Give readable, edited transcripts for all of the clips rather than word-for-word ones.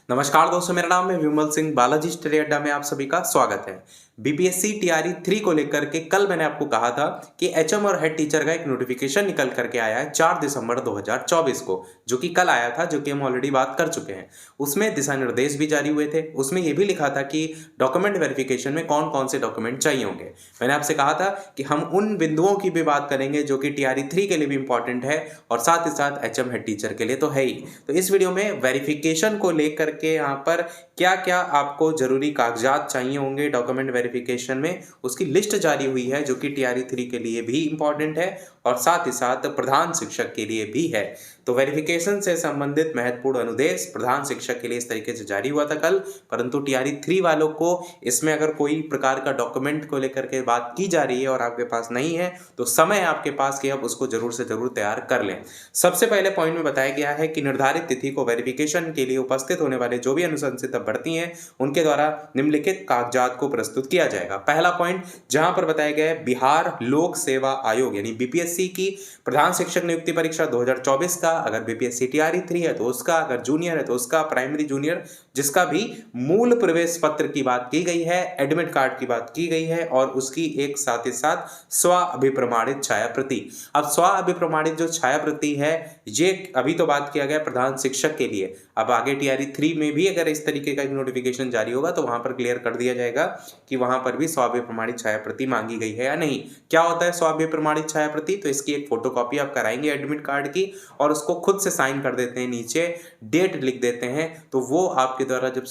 नमस्कार दोस्तों, मेरा नाम है विमल सिंह। बालाजी स्टडी अड्डा में आप सभी का स्वागत है। बीपीएससी टीआरई 3 को लेकर के कल मैंने आपको कहा था कि एचएम और हेड टीचर का एक नोटिफिकेशन निकल करके आया है 4 दिसंबर 2024 को, जो कि कल आया था, जो कि हम ऑलरेडी बात कर चुके हैं। उसमें दिशा निर्देश भी जारी हुए थे। उसमें यह भी लिखा था कि डॉक्यूमेंट वेरिफिकेशन में कौन कौन से डॉक्यूमेंट चाहिए होंगे। मैंने आपसे कहा था कि हम उन बिंदुओं की भी बात करेंगे जो कि टीआरई 3 के लिए भी इंपॉर्टेंट है और साथ ही साथ एचएम हेड टीचर के लिए तो है ही। तो इस वीडियो में वेरिफिकेशन को लेकर के यहाँ पर क्या क्या आपको जरूरी कागजात चाहिए होंगे डॉक्यूमेंट वेरिफिकेशन में, उसकी लिस्ट जारी हुई है, जो कि टीआरई 3 के लिए भी इंपॉर्टेंट है और साथ ही साथ प्रधान शिक्षक के लिए भी है। तो वेरिफिकेशन से संबंधित महत्वपूर्ण अनुदेश प्रधान शिक्षक के लिए इस तरीके से जारी हुआ था कल, परंतु टीआरई 3 वालों को इसमें अगर कोई प्रकार का डॉक्यूमेंट को लेकर के बात की जा रही है और आपके पास नहीं है तो समय आपके पास कि आप उसको जरूर से जरूर तैयार कर लें। सबसे पहले पॉइंट में बताया गया है कि निर्धारित तिथि को वेरिफिकेशन के लिए उपस्थित होने वाले जो भी अनुशंसित अभ्यर्थी हैं उनके द्वारा निम्नलिखित कागजात को प्रस्तुत किया जाएगा। पहला पॉइंट जहां पर बताया गया है बिहार लोक सेवा आयोग यानी बीपीएससी की प्रधान शिक्षक नियुक्ति परीक्षा 2024 का, अगर बीपीएससी टीआरई 3 है तो उसका, अगर जूनियर है तो उसका, प्राइमरी जूनियर जिसका भी मूल प्रवेश पत्र की बात की गई है, एडमिट कार्ड की बात की गई है और उसकी एक साथ ही साथ स्व अभिप्रमाणित छाया प्रति। अब स्व अभिप्रमाणित जो छाया प्रति है ये अभी तो बात किया गया प्रधान शिक्षक के लिए, अब आगे टीआरई 3 में भी अगर इस तरीके का एक नोटिफिकेशन जारी होगा तो वहां पर क्लियर कर दिया जाएगा कि वहां पर भी स्वाभ्य प्रमाणित छाया प्रति मांगी गई है या नहीं। क्या होता है स्वाभ्य प्रमाणित छाया प्रति? तो इसकी एक फोटोकॉपी आप कराएंगे एडमिट कार्ड की और उसको खुद से साइन कर देते हैं, नीचे डेट लिख देते हैं, तो वो आपके द्वारा जब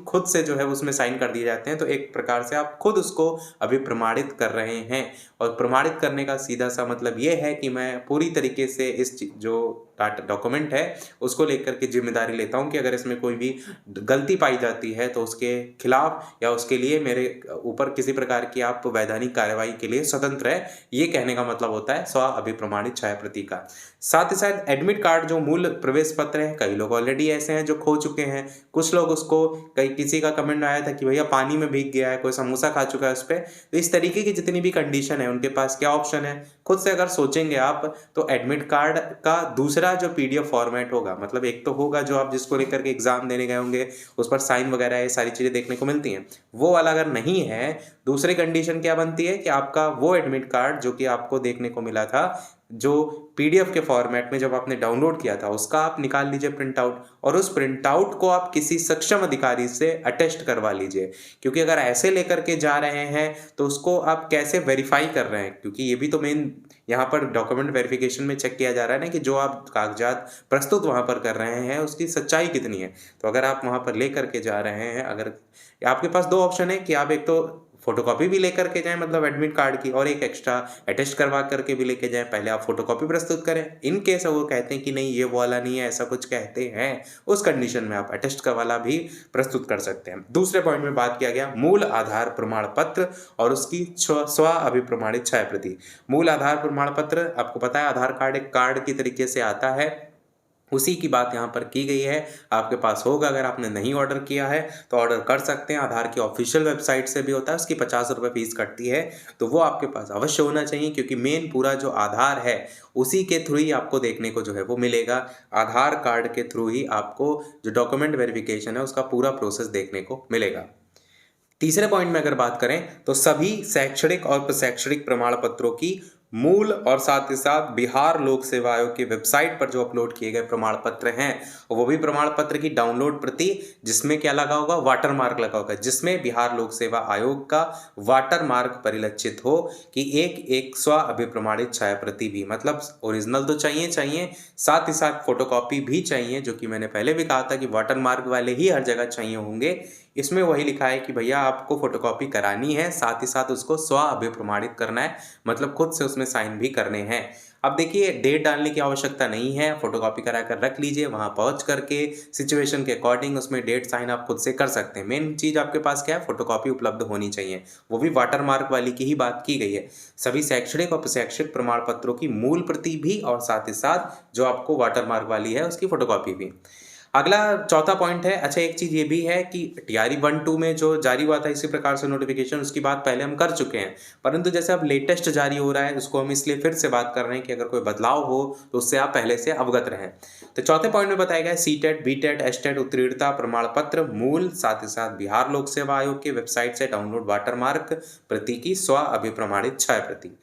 खुद से जो है उसमें साइन कर दिए जाते हैं तो एक प्रकार से आप खुद उसको अभिप्रमाणित कर रहे हैं। और प्रमाणित करने का सीधा सा मतलब ये है कि मैं पूरी तरीके से इस जो डॉक्यूमेंट है उसको लेकर के जिम्मेदारी लेता हूं कि अगर इसमें कोई भी गलती पाई जाती है तो उसके खिलाफ या उसके लिए मेरे ऊपर किसी प्रकार की आप वैधानिक कार्यवाही के लिए स्वतंत्र है, ये कहने का मतलब होता है स्व अभिप्रमाणित छाया प्रति का। साथ ही साथ एडमिट कार्ड जो मूल प्रवेश पत्र है, कई लोग ऑलरेडी ऐसे हैं जो खो चुके हैं, कुछ लोग उसको, कई किसी का कमेंट आया था कि भैया पानी में भीग गया है, कोई समोसा खा चुका है उस पर। तो इस तरीके की जितनी भी कंडीशन है उनके पास क्या ऑप्शन है, खुद से अगर सोचेंगे आप तो एडमिट कार्ड का दूसरा जो पीडीएफ फॉर्मेट होगा, मतलब एक तो होगा जो आप जिसको लेकर के एग्जाम देने गए होंगे उस पर साइन वगैरह ये सारी चीजें देखने को मिलती हैं, वो वाला अगर नहीं है, दूसरी कंडीशन क्या बनती है कि आपका वो एडमिट कार्ड जो कि आपको देखने को मिला था जो पीडीएफ के फॉर्मेट में जब आपने डाउनलोड किया था उसका आप निकाल लीजिए प्रिंट आउट और उस प्रिंट आउट को आप किसी सक्षम अधिकारी से अटेस्ट करवा लीजिए। क्योंकि अगर ऐसे लेकर के जा रहे हैं तो उसको आप कैसे वेरीफाई कर रहे हैं, क्योंकि ये भी तो मेन यहाँ पर डॉक्यूमेंट वेरिफिकेशन में चेक किया जा रहा है ना कि जो आप कागजात प्रस्तुत वहाँ पर कर रहे हैं उसकी सच्चाई कितनी है। तो अगर आप वहाँ पर ले करके जा रहे हैं, अगर आपके पास दो ऑप्शन है कि आप एक तो फोटोकॉपी भी लेकर के जाएं मतलब एडमिट कार्ड की, और एक एक्स्ट्रा अटेस्ट करवा करके भी लेके जाएं। पहले आप फोटोकॉपी प्रस्तुत करें, इन केस वो कहते हैं कि नहीं ये वो वाला नहीं है, ऐसा कुछ कहते हैं, उस कंडीशन में आप अटेस्ट का वाला भी प्रस्तुत कर सकते हैं। दूसरे पॉइंट में बात किया गया मूल आधार प्रमाण पत्र और उसकी स्व अभिप्रमाणित छाया प्रति। मूल आधार प्रमाण पत्र आपको पता है आधार कार्ड एक कार्ड की तरीके से आता है, उसी की बात यहाँ पर की गई है। आपके पास होगा, अगर आपने नहीं ऑर्डर किया है तो ऑर्डर कर सकते हैं, आधार की ऑफिशियल वेबसाइट से भी होता है, उसकी 50 रुपये फीस कटती है, तो वो आपके पास अवश्य होना चाहिए क्योंकि मेन पूरा जो आधार है उसी के थ्रू ही आपको देखने को जो है वो मिलेगा। आधार कार्ड के थ्रू ही आपको जो डॉक्यूमेंट वेरिफिकेशन है उसका पूरा प्रोसेस देखने को मिलेगा। तीसरे पॉइंट में अगर बात करें तो सभी शैक्षणिक और प्रशैक्षणिक प्रमाण पत्रों की मूल और साथ ही साथ बिहार लोक सेवा आयोग की वेबसाइट पर जो अपलोड किए गए प्रमाण पत्र हैं वो भी प्रमाण पत्र की डाउनलोड प्रति, जिसमें क्या लगा होगा, वाटर मार्क लगा होगा, जिसमें बिहार लोक सेवा आयोग का वाटर मार्क परिलक्षित हो कि एक स्व अभिप्रमाणित छाया प्रति भी, मतलब ओरिजिनल तो चाहिए, साथ ही साथ फोटोकॉपी भी चाहिए, जो कि मैंने पहले भी कहा था कि वाटर मार्क वाले ही हर जगह चाहिए होंगे। इसमें वही लिखा है कि भैया आपको फोटोकॉपी करानी है, साथ ही साथ उसको स्व अभिप्रमाणित करना है, मतलब खुद से उसमें साइन भी करने हैं। अब देखिए डेट डालने की आवश्यकता नहीं है, फोटोकॉपी करा कर रख लीजिए, वहां पहुंच करके सिचुएशन के अकॉर्डिंग उसमें डेट साइन आप खुद से कर सकते हैं। मेन चीज आपके पास क्या है, फोटोकॉपी उपलब्ध होनी चाहिए, वो भी वाटर मार्क वाली की ही बात की गई है। सभी शैक्षणिक और प्रशैक्षणिक प्रमाण पत्रों की मूल प्रति भी और साथ ही साथ जो आपको वाटर मार्क वाली है उसकी फोटोकॉपी भी। अगला चौथा पॉइंट है, अच्छा एक चीज़ ये भी है कि टीआरई 1-2 में जो जारी हुआ था इसी प्रकार से नोटिफिकेशन, उसकी बात पहले हम कर चुके हैं, परंतु जैसे अब लेटेस्ट जारी हो रहा है उसको हम इसलिए फिर से बात कर रहे हैं कि अगर कोई बदलाव हो तो उससे आप पहले से अवगत रहें। तो चौथे पॉइंट में बताया गया है सीटेट, बीटेट, एसटेट उत्तीर्णता प्रमाण पत्र मूल, साथ ही साथ बिहार लोक सेवा आयोग की वेबसाइट से डाउनलोड वाटरमार्क प्रति की स्व अभिप्रमाणित छाया प्रति।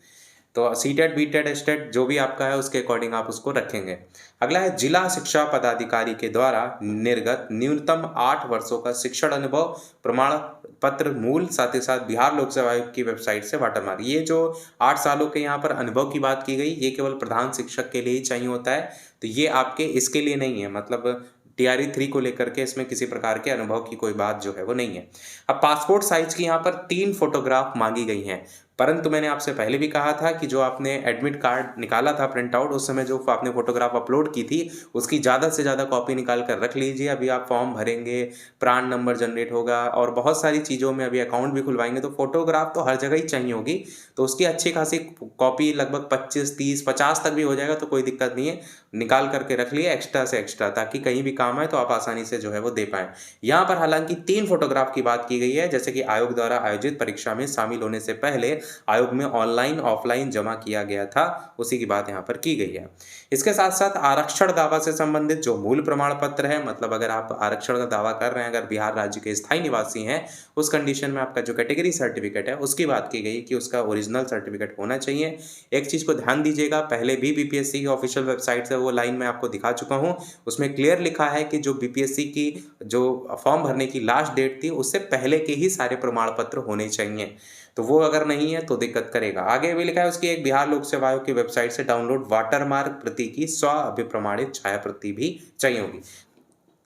तो सीटेट, बीटेट, एसटेट जो भी आपका है उसके अकॉर्डिंग आप उसको रखेंगे। अगला है जिला शिक्षा पदाधिकारी के द्वारा निर्गत न्यूनतम 8 वर्षों का शिक्षण अनुभव प्रमाण पत्र मूल, साथ ही साथ बिहार लोक सेवा आयोग की वेबसाइट से वाटरमार्क। ये जो 8 सालों के यहाँ पर अनुभव की बात की गई, ये केवल प्रधान शिक्षक के लिए ही चाहिए होता है, तो ये आपके इसके लिए नहीं है, मतलब टीआरई 3 को लेकर के इसमें किसी प्रकार के अनुभव की कोई बात जो है वो नहीं है। अब पासपोर्ट साइज की यहाँ पर 3 फोटोग्राफ मांगी गई हैं, परंतु मैंने आपसे पहले भी कहा था कि जो आपने एडमिट कार्ड निकाला था प्रिंट आउट, उस समय जो आपने फोटोग्राफ अपलोड की थी उसकी ज़्यादा से ज़्यादा कॉपी निकाल कर रख लीजिए। अभी आप फॉर्म भरेंगे, प्रान नंबर जनरेट होगा और बहुत सारी चीज़ों में अभी अकाउंट भी खुलवाएंगे, तो फोटोग्राफ तो हर जगह ही चाहिए होगी, तो उसकी अच्छी खासी कॉपी लगभग 25, 30, 50 तक भी हो जाएगा तो कोई दिक्कत नहीं है, निकाल करके रख लिए एक्स्ट्रा से एक्स्ट्रा, ताकि कहीं भी काम आए तो आप आसानी से जो है वो दे पाएँ। यहाँ पर हालांकि 3 फोटोग्राफ की बात की गई है, जैसे कि आयोग द्वारा आयोजित परीक्षा में शामिल होने से पहले आयोग में ऑनलाइन ऑफलाइन जमा किया गया था, उसी की बात यहाँ पर की गई है। इसके साथ साथ आरक्षण दावा से संबंधित जो मूल प्रमाण पत्र है, मतलब अगर आप आरक्षण का दावा कर रहे हैं, अगर बिहार राज्य के स्थायी निवासी हैं, उस कंडीशन में आपका जो कैटेगरी सर्टिफिकेट है उसकी बात की गई कि उसका ओरिजिनल सर्टिफिकेट होना चाहिए। एक चीज़ को ध्यान दीजिएगा, पहले भी बीपीएससी की ऑफिशियल वेबसाइट से वो लाइन मैं आपको दिखा चुका हूँ, उसमें क्लियर लिखा है कि जो बीपीएससी की जो फॉर्म भरने की लास्ट डेट थी उससे पहले के ही सारे प्रमाण पत्र होने चाहिए, तो वो अगर नहीं है तो दिक्कत करेगा। आगे भी लिखा है उसकी एक बिहार लोक सेवा आयोग की वेबसाइट से डाउनलोड वाटरमार्क प्रति की स्व अभिप्रमाणित छाया प्रति भी चाहिए होगी।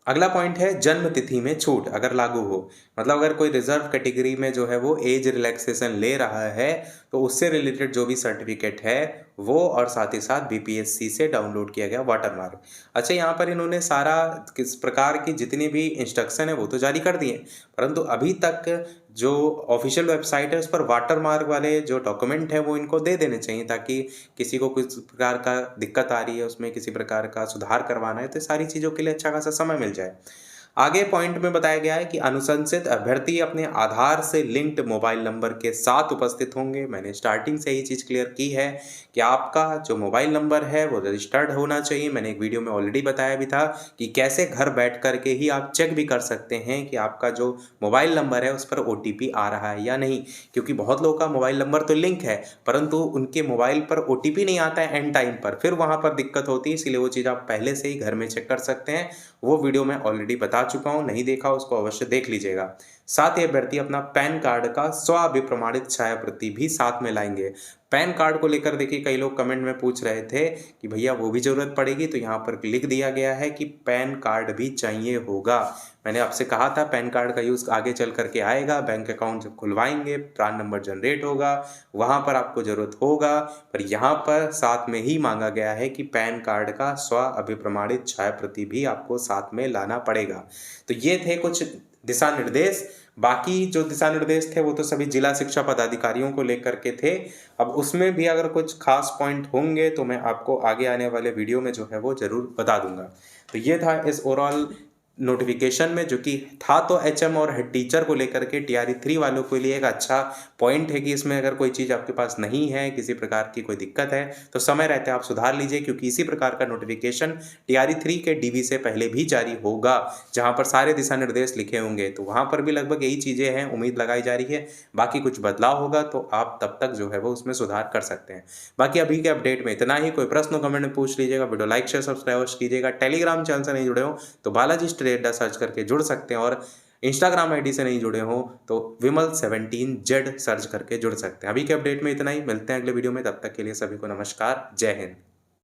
अगला पॉइंट है जन्म तिथि में छूट अगर लागू हो, मतलब अगर कोई रिजर्व कैटेगरी में जो है वो एज रिलैक्सेशन ले रहा है तो उससे रिलेटेड जो भी सर्टिफिकेट है वो, और साथ ही साथ बीपीएससी से डाउनलोड किया गया वाटरमार्क। अच्छा, यहाँ पर इन्होंने सारा किस प्रकार की जितनी भी इंस्ट्रक्शन है वो तो जारी कर दिए, परंतु अभी तक जो ऑफिशियल वेबसाइट है उस पर वाटरमार्क वाले जो डॉक्यूमेंट है वो इनको दे देने चाहिए, ताकि किसी को किस प्रकार का दिक्कत आ रही है उसमें किसी प्रकार का सुधार करवाना है तो सारी चीज़ों के लिए अच्छा खासा समय मिल जाए। आगे पॉइंट में बताया गया है कि अनुशंसित अभ्यर्थी अपने आधार से लिंक्ड मोबाइल नंबर के साथ उपस्थित होंगे। मैंने स्टार्टिंग से ही चीज़ क्लियर की है कि आपका जो मोबाइल नंबर है वो रजिस्टर्ड होना चाहिए। मैंने एक वीडियो में ऑलरेडी बताया भी था कि कैसे घर बैठ कर के ही आप चेक भी कर सकते हैं कि आपका जो मोबाइल नंबर है उस पर OTP आ रहा है या नहीं, क्योंकि बहुत लोगों का मोबाइल नंबर तो लिंक है परंतु उनके मोबाइल पर OTP नहीं आता है एंड टाइम पर, फिर वहाँ पर दिक्कत होती है। इसलिए वो चीज़ आप पहले से ही घर में चेक कर सकते हैं, वो वीडियो मैं ऑलरेडी बता चुका हूँ, नहीं देखा उसको अवश्य देख लीजिएगा। साथ ही अभ्यर्थी अपना पैन कार्ड का स्व अभिप्रमाणित छाया प्रति भी साथ में लाएंगे। पैन कार्ड को लेकर देखिए कई लोग कमेंट में पूछ रहे थे कि भैया वो भी ज़रूरत पड़ेगी, तो यहाँ पर लिख दिया गया है कि पैन कार्ड भी चाहिए होगा। मैंने आपसे कहा था पैन कार्ड का यूज़ आगे चल करके आएगा, बैंक अकाउंट जब खुलवाएंगे प्रान नंबर जनरेट होगा वहाँ पर आपको ज़रूरत होगा, पर यहाँ पर साथ में ही मांगा गया है कि पैन कार्ड का स्व अभिप्रमाणित छाया प्रति भी आपको साथ में लाना पड़ेगा। तो ये थे कुछ दिशा निर्देश, बाकी जो दिशा निर्देश थे वो तो सभी जिला शिक्षा पदाधिकारियों को लेकर के थे। अब उसमें भी अगर कुछ खास पॉइंट होंगे तो मैं आपको आगे आने वाले वीडियो में जो है वो ज़रूर बता दूंगा। तो ये था इस ओवरऑल नोटिफिकेशन में, जो कि था तो HM और हेड टीचर को लेकर के टीआरई 3 वालों के लिए एक अच्छा पॉइंट है कि इसमें अगर कोई चीज़ आपके पास नहीं है, किसी प्रकार की कोई दिक्कत है तो समय रहते आप सुधार लीजिए, क्योंकि इसी प्रकार का नोटिफिकेशन टीआरई 3 के DB से पहले भी जारी होगा जहां पर सारे दिशा निर्देश लिखे होंगे, तो वहां पर भी लगभग यही चीज़ें हैं, उम्मीद लगाई जा रही है। बाकी कुछ बदलाव होगा तो आप तब तक जो है वो उसमें सुधार कर सकते हैं। बाकी अभी के अपडेट में इतना ही, कोई प्रश्न कमेंट में पूछ लीजिएगा, वीडियो लाइक शेयर सब्सक्राइब कीजिएगा। टेलीग्राम चैनल से नहीं जुड़े हो तो बालाजी स्टडी अड्डा सर्च करके जुड़ सकते हैं, और इंस्टाग्राम आईडी से नहीं जुड़े हो तो vimal17z सर्च करके जुड़ सकते हैं। अभी के अपडेट में इतना ही, मिलते हैं अगले वीडियो में, तब तक के लिए सभी को नमस्कार, जय हिंद।